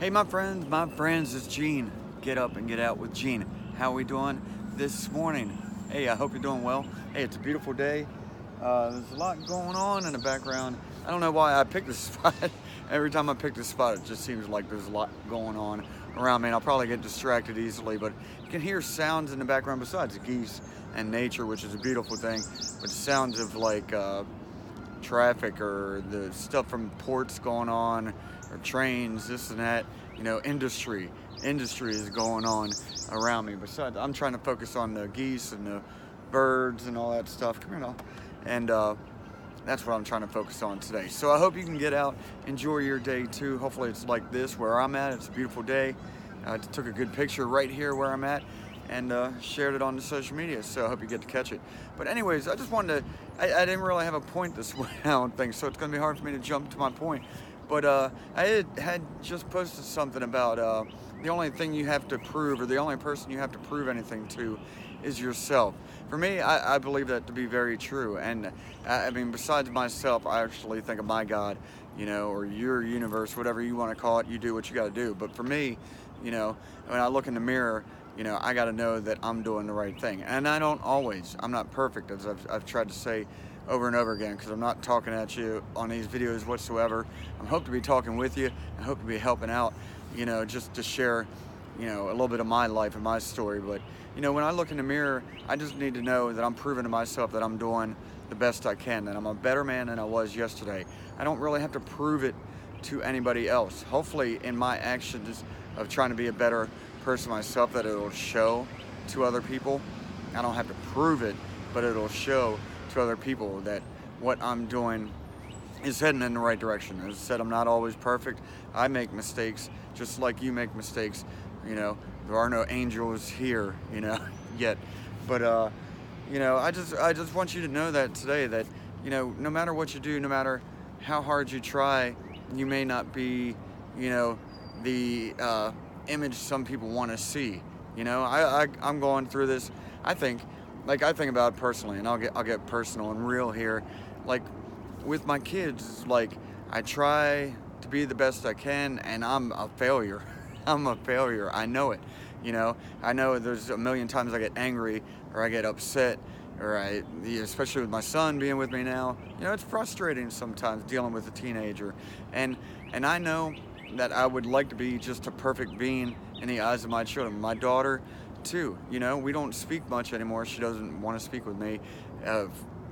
Hey my friends, it's Gene. Get up and get out with Gene. How we doing this morning? Hey, I hope you're doing well. Hey, it's a beautiful day. There's a lot going on in the background. I don't know why I picked this spot. Every time I pick this spot, it just seems like there's a lot going on around me, and I'll probably get distracted easily, but you can hear sounds in the background besides geese and nature, which is a beautiful thing, but sounds of like traffic or the stuff from ports going on or trains, this and that, industry is going on around me. Besides, I'm trying to focus on the geese and the birds and all that stuff. Come here now. And that's what I'm trying to focus on today. So I hope you can get out, enjoy your day too. Hopefully it's like this where I'm at. It's a beautiful day. I took a good picture right here where I'm at and shared it on the social media, so I hope you get to catch it. But anyways, I just wanted to, I didn't really have a point this way, I don't think, so it's going to be hard for me to jump to my point. But I had just posted something about the only thing you have to prove, or the only person you have to prove anything to, is yourself. For me, I believe that to be very true. And I mean, besides myself, I actually think of my God, or your universe, whatever you want to call it. You do what you got to do. But for me, when I look in the mirror, I got to know that I'm doing the right thing. And I don't always. I'm not perfect, as I've tried to say over and over again, because I'm not talking at you on these videos whatsoever. I hope to be talking with you. I hope to be helping out, just to share, a little bit of my life and my story. But, when I look in the mirror, I just need to know that I'm proving to myself that I'm doing the best I can, that I'm a better man than I was yesterday. I don't really have to prove it to anybody else. Hopefully in my actions of trying to be a better person myself, that it'll show to other people. I don't have to prove it, but it'll show to other people that what I'm doing is heading in the right direction. As I said, I'm not always perfect. I make mistakes just like you make mistakes. There are no angels here, yet. But I just want you to know that today, that no matter what you do, no matter how hard you try, you may not be the image some people want to see. I'm going through this. I think about it personally, and I'll get personal and real here. Like with my kids, like I try to be the best I can, and I'm a failure. I'm a failure. I know it. I know there's a million times I get angry or I get upset, or especially with my son being with me now. It's frustrating sometimes dealing with a teenager, and I know that I would like to be just a perfect being in the eyes of my children. My daughter too. We don't speak much anymore. She doesn't want to speak with me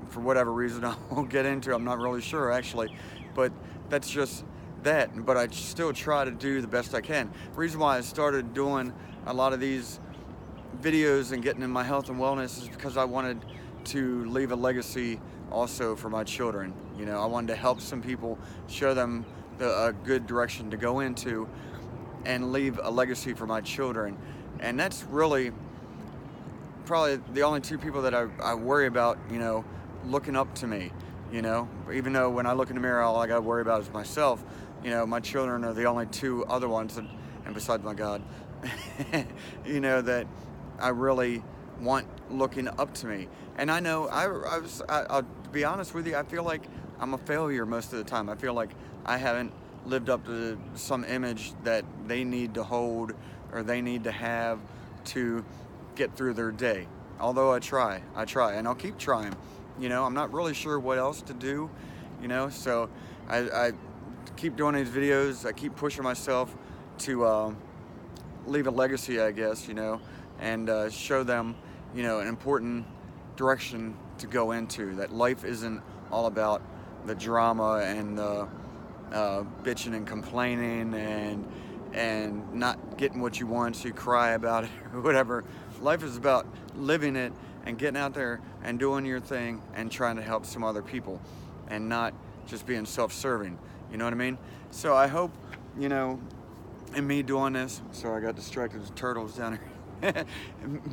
for whatever reason I won't get into. I'm not really sure actually, but that's just that. But I still try to do the best I can. The reason why I started doing a lot of these videos and getting in my health and wellness is because I wanted to leave a legacy also for my children. I wanted to help some people, show them a good direction to go into, and leave a legacy for my children. And that's really probably the only two people that I worry about, looking up to me, even though when I look in the mirror, all I got to worry about is myself. My children are the only two other ones, and besides my God, that I really want looking up to me. And I know I'll be honest with you, I feel like I'm a failure most of the time. I feel like I haven't lived up to some image that they need to hold or they need to have to get through their day. Although I try, and I'll keep trying. I'm not really sure what else to do, so I keep doing these videos. I keep pushing myself to leave a legacy, I guess, and show them, an important direction to go into, that life isn't all about the drama and the bitching and complaining and not getting what you want, so you cry about it or whatever. Life is about living it and getting out there and doing your thing and trying to help some other people, and not just being self-serving. You know what I mean? So I hope, in me doing this, sorry I got distracted, there's turtles down here.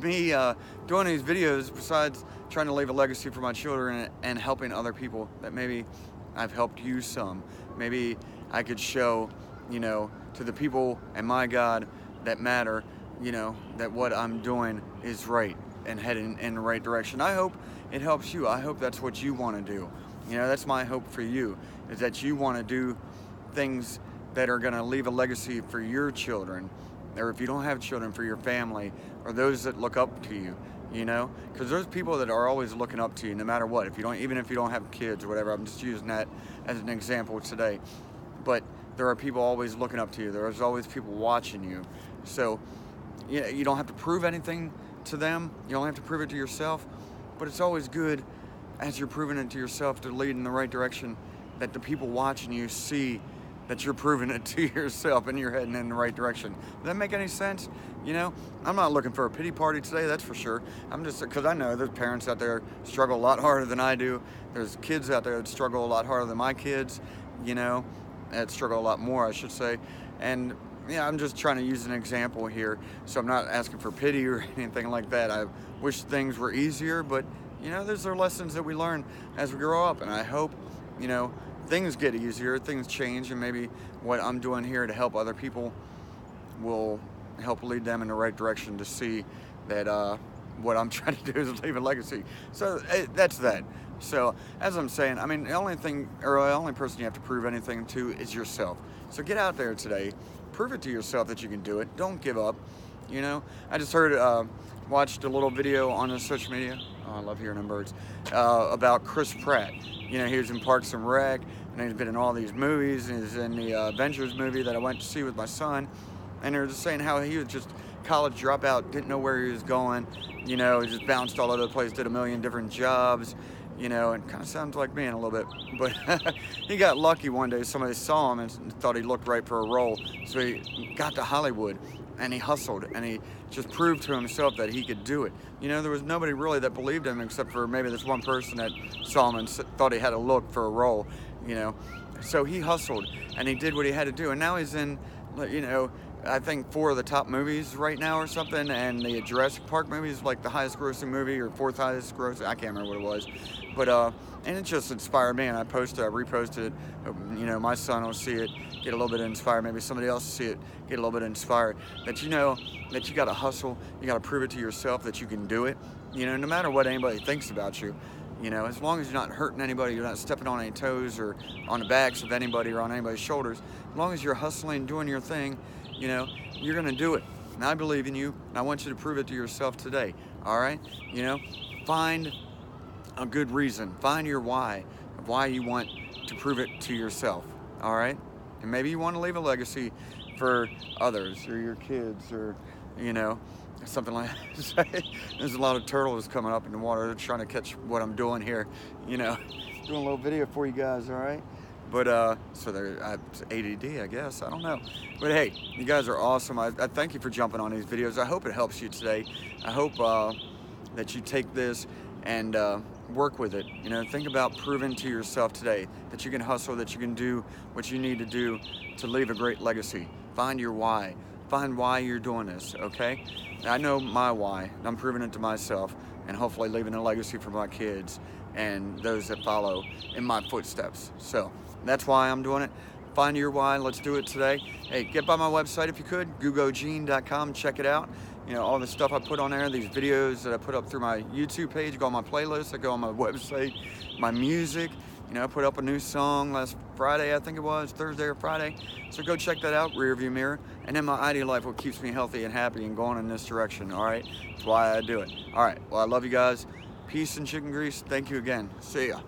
Me doing these videos, besides trying to leave a legacy for my children and helping other people, that maybe I've helped you some. Maybe I could show, to the people and my God that matter, that what I'm doing is right and heading in the right direction. I hope it helps you. I hope that's what you want to do. That's my hope for you, is that you want to do things that are going to leave a legacy for your children, or if you don't have children, for your family, or those that look up to you, you know, because there's people that are always looking up to you no matter what. If you don't, even if you don't have kids or whatever, I'm just using that as an example today. But there are people always looking up to you. There's always people watching you. So you don't have to prove anything to them. You don't have to prove it to yourself. But it's always good, as you're proving it to yourself, to lead in the right direction, that the people watching you see that you're proving it to yourself and you're heading in the right direction. Does that make any sense? You know, I'm not looking for a pity party today, that's for sure. I'm just, because I know there's parents out there struggle a lot harder than I do. There's kids out there that struggle a lot harder than my kids, you know, that struggle a lot more, I should say. And yeah, I'm just trying to use an example here, so I'm not asking for pity or anything like that. I wish things were easier, but you know, those are lessons that we learn as we grow up, and I hope, you know, things get easier, things change, and maybe what I'm doing here to help other people will help lead them in the right direction to see that what I'm trying to do is leave a legacy. So that's that. So as I'm saying, I mean, the only thing, or the only person you have to prove anything to is yourself. So get out there today, prove it to yourself that you can do it. Don't give up. You know, I just watched a little video on the social media. Oh, I love hearing them birds. About Chris Pratt. You know, he was in Parks and Rec, and he's been in all these movies, and he's in the Avengers movie that I went to see with my son. And they were just saying how he was just college dropout, didn't know where he was going. You know, he just bounced all over the place, did a million different jobs. You know, and kind of sounds like me in a little bit. But he got lucky one day. Somebody saw him and thought he looked right for a role. So he got to Hollywood, and he hustled, and he just proved to himself that he could do it. You know, there was nobody really that believed him except for maybe this one person that saw him and thought he had a look for a role, you know. So he hustled, and he did what he had to do. And now he's in, you know, I think 4 of the top movies right now or something, and the Jurassic Park movie is like the highest grossing movie, or 4th highest grossing, I can't remember what it was. But, and it just inspired me, and I reposted it. You know, my son will see it, get a little bit inspired. Maybe somebody else will see it, get a little bit inspired. That you know that you got to hustle, you got to prove it to yourself that you can do it. You know, no matter what anybody thinks about you. You know, as long as you're not hurting anybody, you're not stepping on any toes or on the backs of anybody or on anybody's shoulders. As long as you're hustling, doing your thing, you know, you're going to do it. And I believe in you, and I want you to prove it to yourself today. All right? You know, find a good reason. Find your why, of why you want to prove it to yourself. All right? And maybe you want to leave a legacy for others or your kids, or, you know, something like that. There's a lot of turtles coming up in the water. They're trying to catch what I'm doing here. You know, doing a little video for you guys, all right? But, so they're ADD, I guess. I don't know. But hey, you guys are awesome. I thank you for jumping on these videos. I hope it helps you today. I hope that you take this and work with it. You know, think about proving to yourself today that you can hustle, that you can do what you need to do to leave a great legacy. Find your why. Find why you're doing this, okay? I know my why. I'm proving it to myself, and hopefully leaving a legacy for my kids and those that follow in my footsteps. So that's why I'm doing it. Find your why. Let's do it today. Hey, get by my website if you could, GugoGene.com. Check it out. You know, all the stuff I put on there, these videos that I put up through my YouTube page, go on my playlist, I go on my website, my music. You know, I put up a new song last Friday, I think it was, Thursday or Friday. So go check that out, Rearview Mirror. And then my ideal life, what keeps me healthy and happy and going in this direction, all right? That's why I do it. All right, well, I love you guys. Peace and chicken grease. Thank you again. See ya.